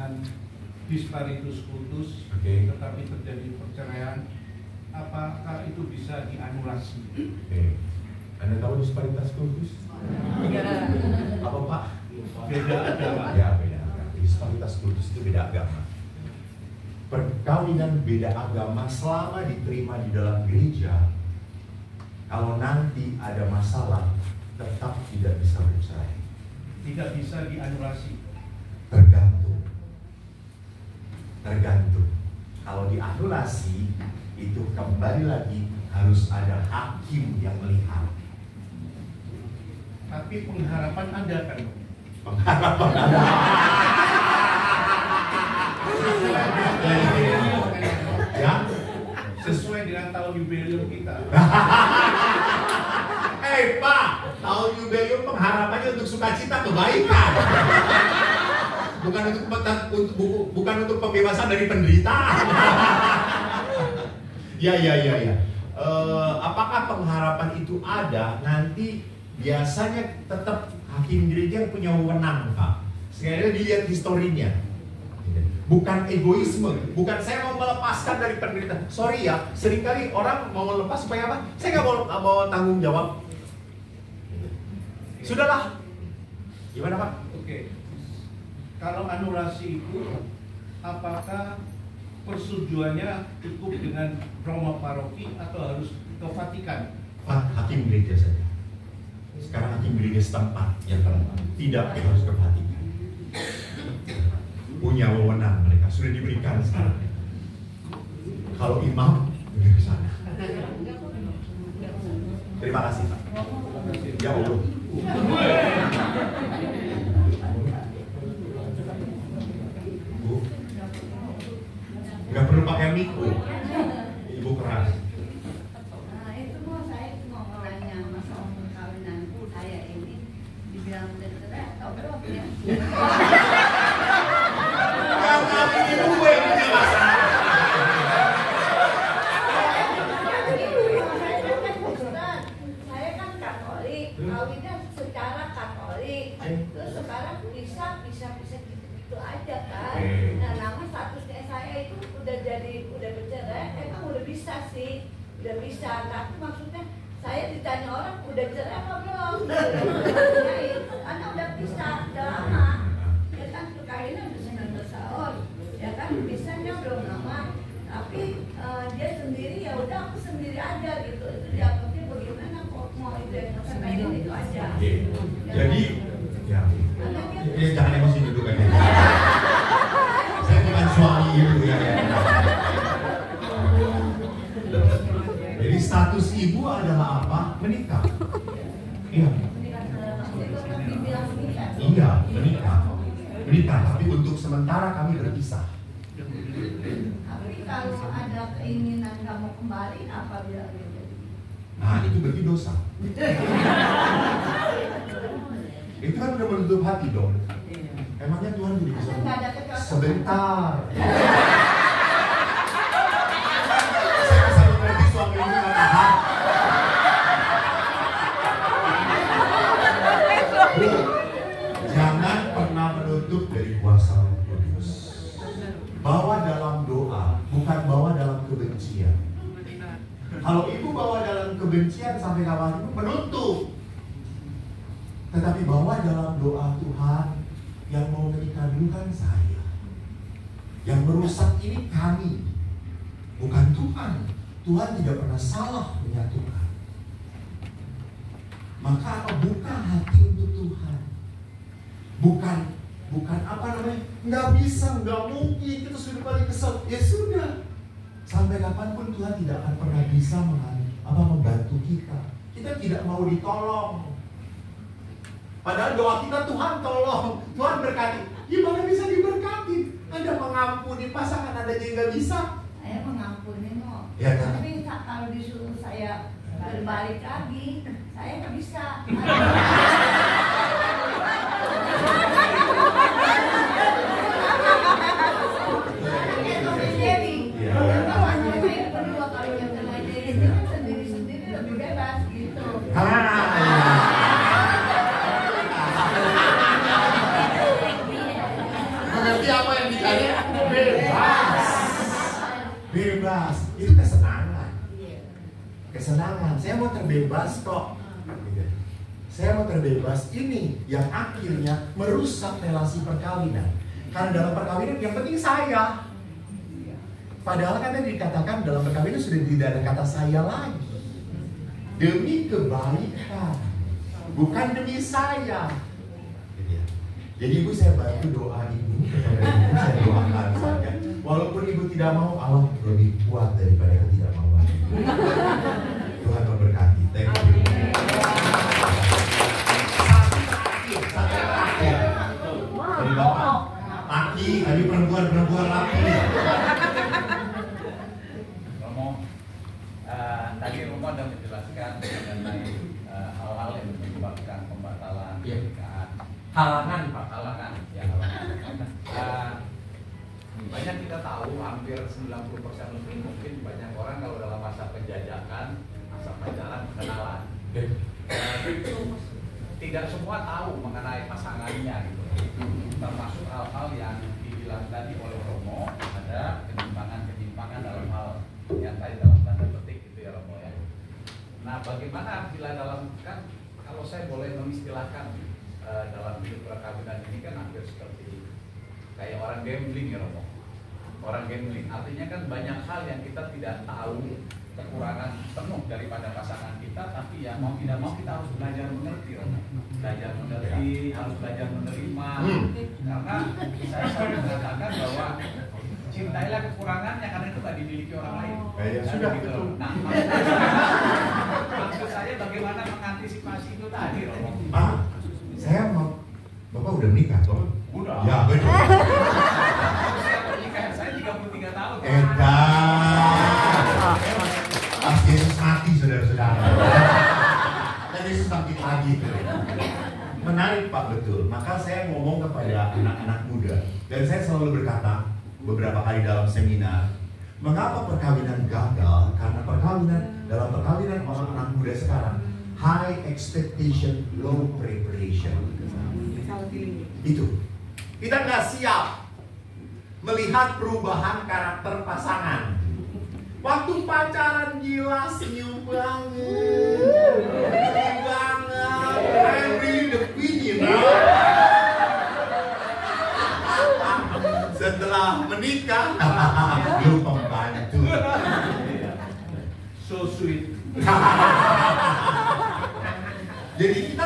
dengan disparitus kultus, tetapi terjadi perceraian, apakah itu bisa dianulasi? Anda tahu disparitas kultus? Apa Pak? Beda agama. Ya, beda agama. Disparitas kultus itu beda agama. Perkawinan beda agama selama diterima di dalam gereja, kalau nanti ada masalah, tetap tidak bisa bercerai. Tidak bisa dianulasi. Tergantung. Kalau dianulasi, itu kembali lagi harus ada hakim yang melihat. Tapi pengharapan ada kan? Pengharapan ada. Ya, sesuai dengan tahun jubileum kita. Pak, tahun jubileum pengharapannya untuk sukacita kebaikan. Bukan untuk pembebasan dari penderitaan. Ya. Apakah pengharapan itu ada? Nanti biasanya tetap hakim gereja yang punya wewenang, Pak. Sekali dilihat historinya. Bukan egoisme, bukan saya mau melepaskan dari penderitaan. Sorry ya, seringkali orang mau melepas supaya apa? Saya nggak mau tanggung jawab. Sudahlah. Gimana Pak? Oke. Kalau anulasi itu, apakah persetujuannya cukup dengan Roma paroki atau harus ke Vatikan? Hakim gereja saja. Sekarang hakim gereja setempat yang tidak harus ke Vatikan. Punya wewenang mereka, sudah diberikan sekarang. Kalau imam, lebih ke sana. Terima kasih Pak. Ya Allah. Bu, nggak perlu pakai mikro. Ibu keras. Nah itu saya mau nanya masalah perkawinan saya ini dibilang cerai atau belum ya? Saya kan Katolik, kawinnya secara Katolik. Terus sekarang bisa gitu aja kan. Nah, nama statusnya saya itu udah bercerai, emang udah bisa sih, udah bisa. Tapi maksudnya saya ditanya orang udah cerai apa belum? Karena udah bisa, udah lama. Ya kan perkawinan udah 19 tahun, ya kan bisanya belum lama. Tapi dia sendiri ya udah aku sendiri aja gitu. Itu dianggapnya bagaimana kok mau itu yang perkawinan itu aja. Jadi, ya jangan emosi dulu kan ya. Saya bukan suami ibu ya. Jadi status ibu adalah apa? Menikah. Iya. Iya, menikah. Tapi untuk sementara kami berpisah. Tapi kalau ada keinginan kamu kembali, apa bilang gitu? Nah, itu berarti dosa. Itu kan udah menutup hati dong. Emangnya Tuhan jadi bisa? Sebentar. Saya bisa mengerti suami ini karena hati. Jangan pernah menutup dari kuasa Roh Kudus. Bawa dalam doa, bukan bawa dalam kebencian. Kalau ibu bawa dalam kebencian sampai kapan itu menutup. Tetapi bawa dalam doa, Tuhan, yang mau menikah dulu kan saya. Yang merusak ini kami, bukan Tuhan. Tuhan tidak pernah salah menyatukan. Maka apa? Buka hati untuk Tuhan. Bukan apa namanya? Nggak bisa, nggak mungkin, kita sudah paling kesel. Ya sudah. Sampai kapanpun Tuhan tidak akan pernah bisa membantu kita. Kita tidak mau ditolong. Padahal doa kita, Tuhan tolong, Tuhan berkati. Gimana bisa diberkati? Anda mengampuni pasangan Anda aja nggak bisa. Saya mengampuni kok. Ya, kan? Tapi kalau disuruh saya berbalik lagi, saya nggak bisa. Sendiri-sendiri lebih bebas gitu. Mengerti apa apa yang dicari? Bebas. Bebas. Itu kesenangan. Kesenangan. Saya mau terbebas kok. Saya mau terbebas. Ini yang akhirnya merusak relasi perkawinan. Karena dalam perkawinan yang penting saya. Padahal kan tadi dikatakan dalam perkawinan sudah tidak ada kata saya lagi. Demi kebaikan, bukan demi saya. Jadi ibu, saya bantu doa ibu kepada ibu, saya doakan saja. Walaupun ibu tidak mau, Allah lebih kuat daripada ketidakmauan. Tuhan memberkati. Thank you. Satu terakhir. Dari Bapak. Laki, tadi perempuan laki. Tadi Romo sudah menjelaskan mengenai hal-hal yang menyebabkan pembatalan pernikahan. Halangan. Ya, banyak kita tahu, hampir 90% lebih mungkin banyak orang kalau dalam masa penjajakan, masa pacaran, kenalan. Tidak semua tahu mengenai pasangannya gitu. Termasuk hal-hal yang dibilang tadi oleh Romo, ada penyimpangan dalam hal yang tadi dalam tanda petik gitu ya Romo ya. Nah, bagaimana bila dalam, kan kalau saya boleh mengistilahkan dalam hidup perkawinan ini kan hampir seperti kayak orang gambling ya Romo. Orang gambling artinya kan banyak hal yang kita tidak tahu, kekurangan penuh daripada pasangan kita, tapi ya mau tidak mau kita harus belajar mengerti Romo. Belajar mengerti, harus belajar menerima. Karena saya selalu mengatakan bahwa cintailah kekurangannya karena itu tak dimiliki orang lain. Ya, sudah gitu. betul. Nah, maksud saya bagaimana mengantisipasi itu tadi, Romo? Saya mau, Bapak udah menikah, Bapak? Udah. Ya, betul. Pernikahan saya 33 tahun. Edan. Pas Yesus mati, saudara-saudara. Dan Yesus bangkit lagi. Menarik Pak, betul. Maka saya ngomong kepada anak-anak muda. Dan saya selalu berkata, beberapa kali dalam seminar, mengapa perkawinan gagal? Karena dalam perkawinan orang-anak muda sekarang, high expectation, low preparation. Itu. Kita nggak siap melihat perubahan karakter pasangan. Waktu pacaran gila, senyum banget, I'm really the queen, you know. Setelah menikah, lu pembantu. So sweet. Jadi kita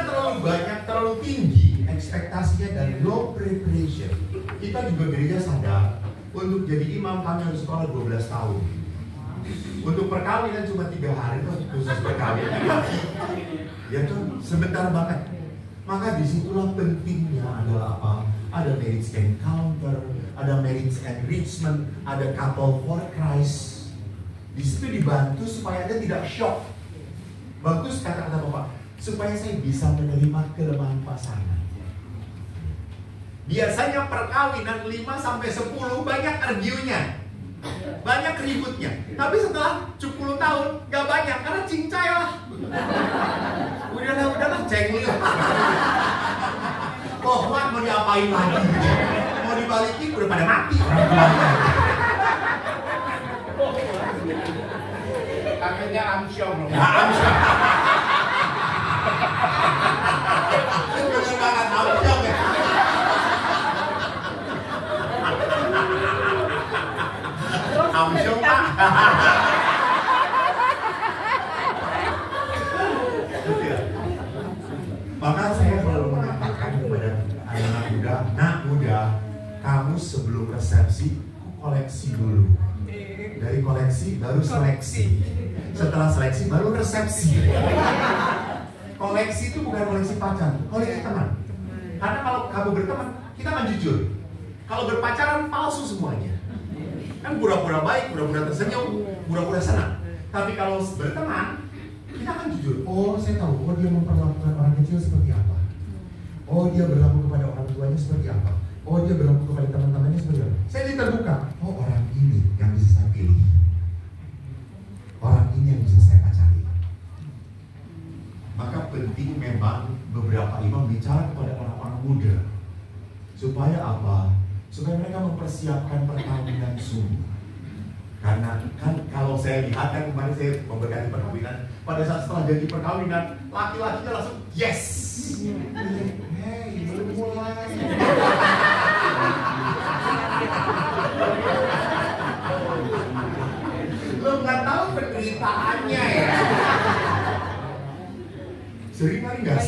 terlalu tinggi ekspektasinya dan low preparation. Kita juga gereja sadar untuk jadi imam kami harus sekolah 12 tahun. Untuk perkawinan cuma 3 hari tuh khusus perkawinan. Ya tuh sebentar banget. Maka disitulah pentingnya adalah apa? Ada marriage encounter, ada marriage enrichment, ada couple for Christ. Di situ dibantu supaya Anda tidak shock. Bagus kata-kata Bapak, supaya saya bisa menerima kelemahan pasangan. Biasanya perkawinan 5-10 banyak argue-nya, banyak ributnya. Tapi setelah 10 tahun gak banyak karena cincai lah. Udahlah cengli. Kohwan mau diapain lagi? Mau dibalikin udah pada mati orang tuanya. Akhirnya amsyong. Ya amsyong. Bener banget amsyong ya. Amsyong Pak. Maka saya selalu mengatakan kepada anak muda, nak muda, kamu sebelum resepsi koleksi dulu. Dari koleksi baru seleksi. Setelah seleksi baru resepsi. Koleksi itu bukan koleksi pacar, koleksi teman. Karena kalau kamu berteman, kita akan jujur. Kalau berpacaran palsu semuanya. Kan pura-pura baik, pura-pura tersenyum, pura-pura senang. Tapi kalau berteman, kita akan jujur. Oh, saya tahu. Oh, dia memperlakukan orang kecil seperti apa. Oh, dia berlaku kepada orang tuanya seperti apa. Oh, dia berlaku kepada teman-temannya seperti apa. Saya jadi terbuka. Oh, orang ini yang bisa saya pilih. Orang ini yang bisa saya pacari. Maka penting memang beberapa imam bicara kepada orang-orang muda. Supaya apa? Supaya mereka mempersiapkan perkawinan sungguh. Karena kan kalau saya lihat kan kemarin saya memberkati perkawinan, pada saat setelah janji perkawinan, laki-lakinya langsung yes. Hey, belum mulai. Lo nggak tahu penderitaannya ya. Seringkali nggak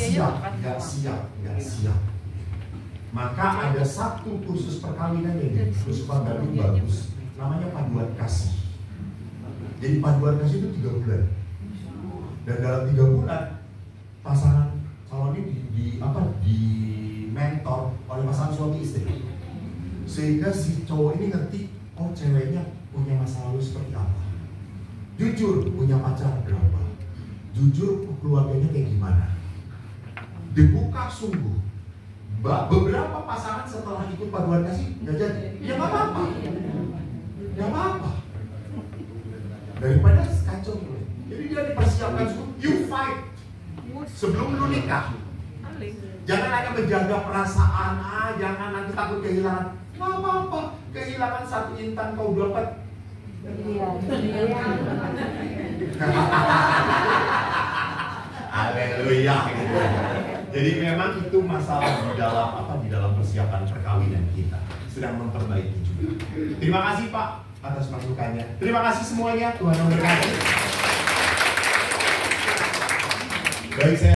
siap. Maka ada satu kursus perkawinan yang kursus Bandung bagus, namanya paduan kasih. Jadi paduan kasih itu 3 bulan. Dan dalam 3 bulan pasangan calon ini di mentor oleh pasangan suami istri. Sehingga si cowok ini ngerti, oh ceweknya punya masa lalu seperti apa. Jujur punya pacar berapa. Jujur keluarganya kayak gimana. Dibuka sungguh. Beberapa pasangan setelah ikut paduan kasih nggak jadi, ya nggak apa-apa, daripada kacau. Jadi dia dipersiapkan sungguh, you fight sebelum lu nikah. Jangan hanya menjaga perasaan, jangan nanti takut kehilangan. Nggak apa-apa, kehilangan 1 intan kau dapat. Haleluya. Jadi memang itu masalah di dalam persiapan perkawinan kita, sedang memperbaiki juga. Terima kasih Pak atas masukannya. Terima kasih semuanya, Tuhan memberkati. Baik, saya